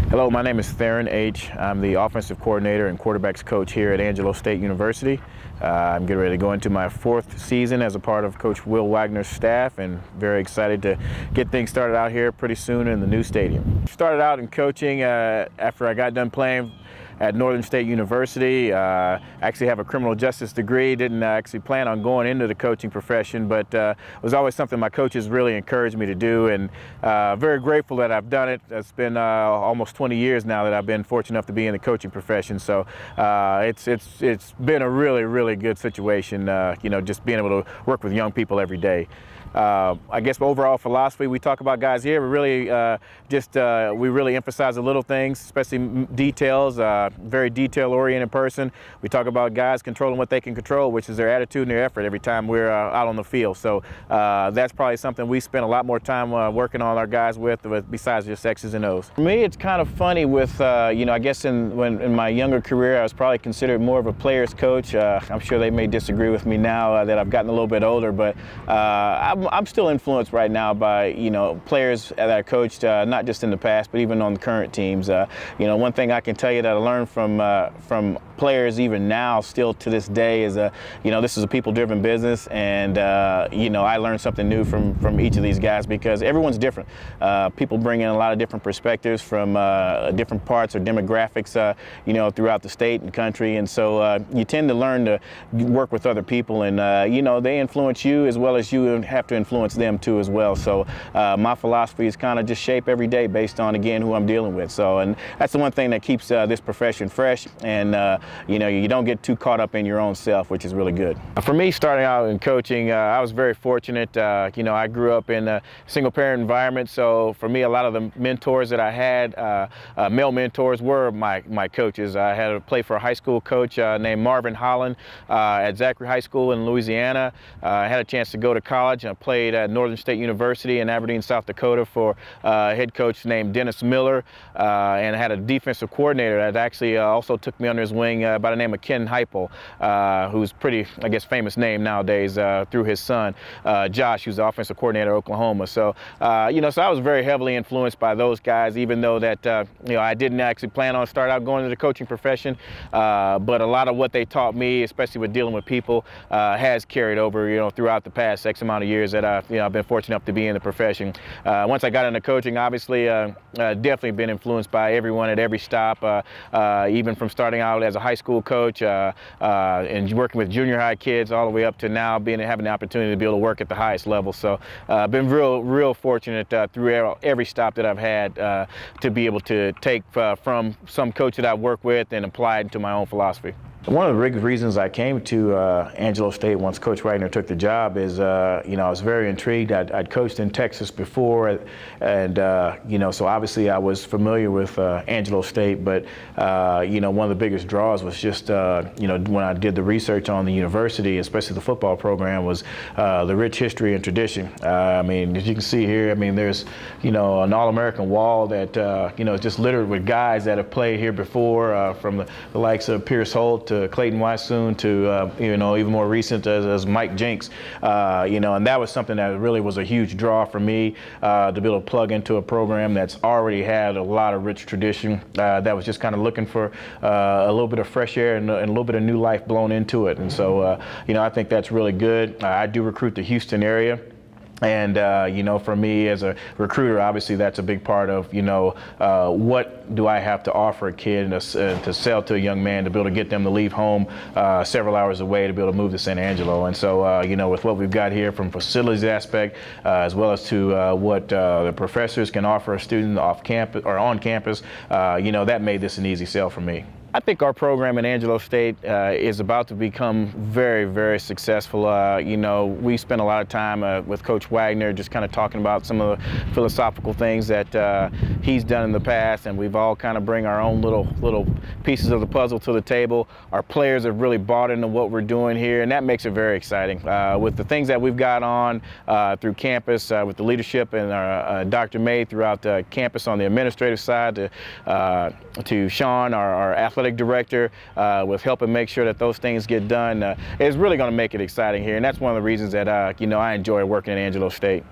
Hello, my name is Theron Aych. I'm the offensive coordinator and quarterbacks coach here at Angelo State University. I'm getting ready to go into my fourth season as a part of Coach Will Wagner's staff, and very excited to get things started out here pretty soon in the new stadium. Started out in coaching after I got done playing at Northern State University. Actually have a criminal justice degree. Didn't actually plan on going into the coaching profession, but it was always something my coaches really encouraged me to do, and very grateful that I've done it. It's been almost 20 years now that I've been fortunate enough to be in the coaching profession, so it's been a really good situation, just being able to work with young people every day. I guess my overall philosophy, we talk about guys here, we really emphasize the little things, especially details, very detail-oriented person. We talk about guys controlling what they can control, which is their attitude and their effort every time we're out on the field. So that's probably something we spend a lot more time working on our guys with besides just X's and O's. For me, it's kind of funny with, I guess in my younger career, I was probably considered more of a player's coach. I'm sure they may disagree with me now that I've gotten a little bit older, but I'm still influenced right now by, players that I coached, not just in the past, but even on the current teams. One thing I can tell you that I learned from players even now, still to this day, is, this is a people-driven business, and, I learned something new from each of these guys because everyone's different. People bring in a lot of different perspectives from different parts or demographics, throughout the state and country, and so you tend to learn to work with other people, and, they influence you as well as you have to influence them too as well. So my philosophy is kind of just shape every day based on, again, who I'm dealing with. So, and that's the one thing that keeps this profession fresh, and you don't get too caught up in your own self, which is really good. For me, starting out in coaching, I was very fortunate. I grew up in a single-parent environment, so for me, a lot of the mentors that I had, male mentors, were my coaches. I had to play for a high school coach named Marvin Holland at Zachary High School in Louisiana. I had a chance to go to college, and I played at Northern State University in Aberdeen, South Dakota for a head coach named Dennis Miller, and I had a defensive coordinator that actually also took me under his wing by the name of Ken Heupel, who's pretty, I guess, famous name nowadays through his son, Josh, who's the offensive coordinator at Oklahoma. So, so I was very heavily influenced by those guys, even though that, I didn't actually plan on start out going into the coaching profession, but a lot of what they taught me, especially with dealing with people, has carried over, throughout the past X amount of years that I've been fortunate enough to be in the profession. Once I got into coaching, obviously, definitely been influenced by everyone at every stop, even from starting out as a high school coach and working with junior high kids all the way up to now having the opportunity to be able to work at the highest level. So I've been real fortunate through every stop that I've had to be able to take from some coach that I've worked with and apply it to my own philosophy. One of the big reasons I came to Angelo State once Coach Wagner took the job is, I was very intrigued. I'd coached in Texas before, and, so obviously I was familiar with Angelo State, but, one of the biggest draws was just, when I did the research on the university, especially the football program, was the rich history and tradition. As you can see here, there's, an All-American wall that, is just littered with guys that have played here before, from the likes of Pierce Holt to Clayton Weissoon to, even more recent as Mike Jenks, and that was something that really was a huge draw for me, to be able to plug into a program that's already had a lot of rich tradition, that was just kind of looking for a little bit of fresh air and a little bit of new life blown into it. And so, I think that's really good. I do recruit the Houston area. And, for me as a recruiter, obviously that's a big part of, what do I have to offer a kid to sell to a young man to be able to get them to leave home several hours away to be able to move to San Angelo. And so, with what we've got here from facilities aspect, as well as to what the professors can offer a student off campus or on campus, that made this an easy sell for me. I think our program at Angelo State is about to become very successful. We spent a lot of time with Coach Wagner just kind of talking about some of the philosophical things that he's done in the past, and we've all kind of bring our own little pieces of the puzzle to the table. Our players have really bought into what we're doing here, and that makes it very exciting. With the things that we've got on through campus, with the leadership and our Dr. May throughout the campus on the administrative side, to Sean, our athletic director, with helping make sure that those things get done, is really going to make it exciting here, and that's one of the reasons that I enjoy working at Angelo State.